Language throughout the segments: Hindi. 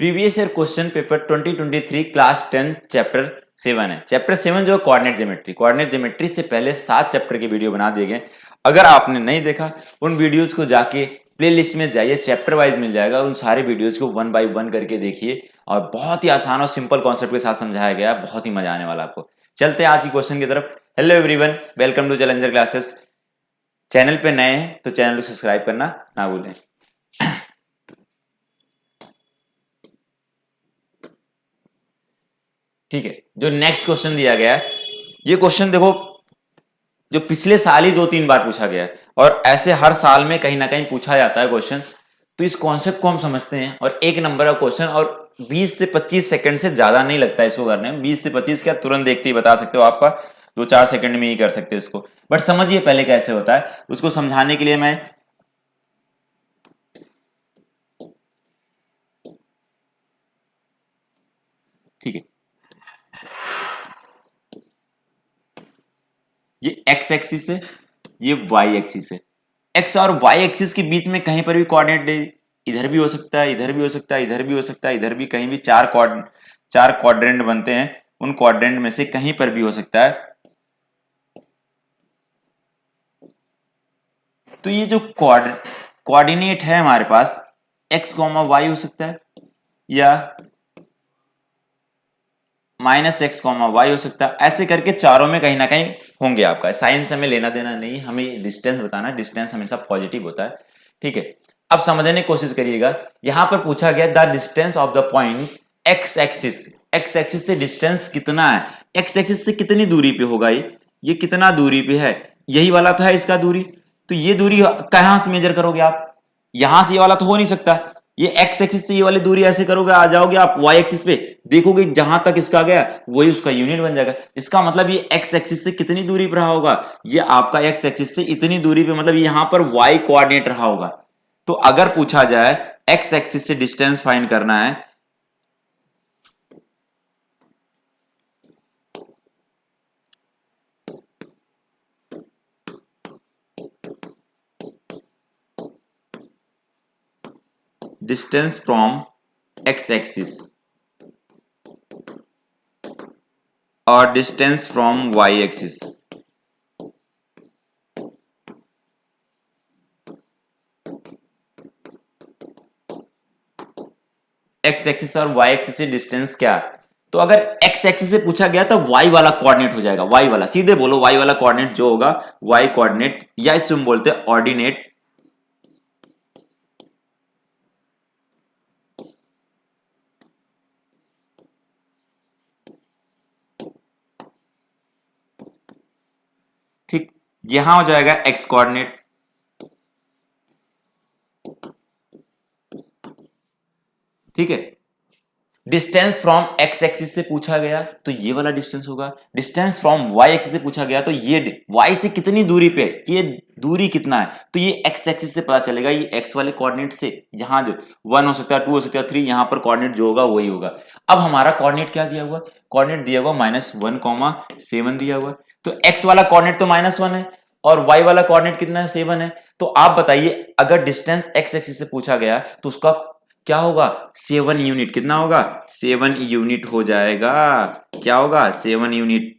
Previous year question paper 2023 class 10 chapter 7 है। चैप्टर 7 जो कोऑर्डिनेट ज्योमेट्री से पहले 7 चैप्टर के वीडियो बना दिए गए। अगर आपने नहीं देखा उन वीडियोज को जाके प्लेलिस्ट में जाइए, चैप्टर वाइज मिल जाएगा। उन सारे वीडियोज को 1 बाय 1 करके देखिए और बहुत ही आसान और सिंपल कॉन्सेप्ट के साथ समझाया गया है। बहुत ही मजा आने वाला आपको। चलते हैं आज की क्वेश्चन की तरफ। Hello everyone, welcome to challenger classes. Channel पे नए हैं तो चैनल को सब्सक्राइब करना ना भूलें। ठीक है, जो नेक्स्ट क्वेश्चन दिया गया है, ये क्वेश्चन देखो जो पिछले साल ही 2-3 बार पूछा गया है और ऐसे हर साल में कहीं ना कहीं पूछा जाता है क्वेश्चन। तो इस कॉन्सेप्ट को हम समझते हैं और एक नंबर का क्वेश्चन और 20 से 25 सेकंड से ज्यादा नहीं लगता है इसको करने में। 20 से 25 क्या तुरंत देखते ही बता सकते हो, आपका 2-4 सेकंड में ही कर सकते हो इसको। बट समझिए पहले कैसे होता है, उसको समझाने के लिए मैं ठीक है, ये एक्स एक्सिस है, ये वाई एक्सिस है। एक्स और वाई एक्सिस के बीच में कहीं पर भी कोऑर्डिनेट इधर भी हो सकता है, इधर भी हो सकता है, इधर भी हो सकता है, इधर भी, कहीं भी चार क्वाड्रेंट बनते हैं। उन क्वाड्रेंट में से कहीं पर भी हो सकता है। तो ये जो कोऑर्डिनेट है हमारे पास, एक्स कॉमा वाई हो सकता है या -x, y हो सकता है। ऐसे करके चारों में कहीं ना कहीं होंगे। आपका साइंस हमें लेना देना नहीं, हमें डिस्टेंस बताना है। डिस्टेंस हमेशा पॉजिटिव होता है। ठीक है, अब समझने की कोशिश करिएगा। यहां पर पूछा गया the distance of the point x axis से डिस्टेंस कितना है, एक्स एक्सिस से कितनी दूरी पे होगा, ये कितना दूरी पे है, यही वाला तो है इसका दूरी। तो ये दूरी कहां से मेजर करोगे आप, यहां से ये वाला तो हो नहीं सकता। ये एक्स एक्सिस से ये वाली दूरी ऐसे करोगे, आ जाओगे आप वाई एक्सिस पे, देखोगे जहां तक इसका गया वही उसका यूनिट बन जाएगा। इसका मतलब ये एक्स एक्सिस से कितनी दूरी पर रहा होगा, ये आपका एक्स एक्सिस से इतनी दूरी पे, मतलब यहां पर वाई कोऑर्डिनेट रहा होगा। तो अगर पूछा जाए एक्स एक्सिस से डिस्टेंस फाइंड करना है, डिस्टेंस फ्रॉम एक्स एक्सिस और distance from y axis, x axis और वाई एक्सिस से डिस्टेंस क्या। तो अगर एक्स एक्सिस से पूछा गया तो वाई वाला कोऑर्डिनेट हो जाएगा। वाई वाला सीधे बोलो, वाई वाला कोऑर्डिनेट जो होगा वाई कोऑर्डिनेट, या इसको हम बोलते हैं ऑर्डिनेट। ठीक, यहां हो जाएगा एक्स कोऑर्डिनेट। ठीक है, डिस्टेंस फ्रॉम एक्स एक्सिस से पूछा गया तो ये वाला डिस्टेंस होगा। डिस्टेंस फ्रॉम वाई एक्सिस से पूछा गया तो ये वाई से कितनी दूरी पे, ये दूरी कितना है, तो ये एक्स एक्सिस से पता चलेगा। ये एक्स वाले कोऑर्डिनेट से, जहां जो 1 हो सकता है, 2 हो सकता है, 3, यहां पर कोऑर्डिनेट जो होगा वही होगा। अब हमारा कोऑर्डिनेट क्या दिया हुआ, कोऑर्डिनेट दिया हुआ -1, 7 दिया हुआ। तो एक्स वाला कोऑर्डिनेट तो -1 है और वाई वाला कोऑर्डिनेट कितना है, 7 है। तो आप बताइए अगर डिस्टेंस एक्स एक्सिस से पूछा गया तो उसका क्या होगा, 7 यूनिट। कितना होगा, 7 यूनिट हो जाएगा। क्या होगा, 7 यूनिट।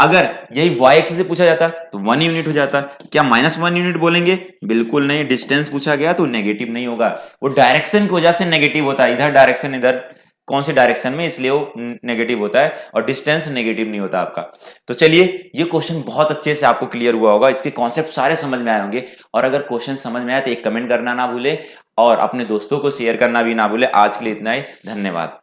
अगर यही y एक्सिस से पूछा जाता तो 1 यूनिट हो जाता। क्या -1 यूनिट बोलेंगे, बिल्कुल नहीं। डिस्टेंस पूछा गया तो नेगेटिव नहीं होगा, वो डायरेक्शन की वजह से नेगेटिव होता है। इधर डायरेक्शन, इधर कौन से डायरेक्शन में, इसलिए वो नेगेटिव होता है और डिस्टेंस नेगेटिव नहीं होता आपका। तो चलिए, ये क्वेश्चन बहुत अच्छे से आपको क्लियर हुआ होगा, इसके कॉन्सेप्ट सारे समझ में आए होंगे। और अगर क्वेश्चन समझ में आए तो एक कमेंट करना ना भूले और अपने दोस्तों को शेयर करना भी ना भूले। आज के लिए इतना ही, धन्यवाद।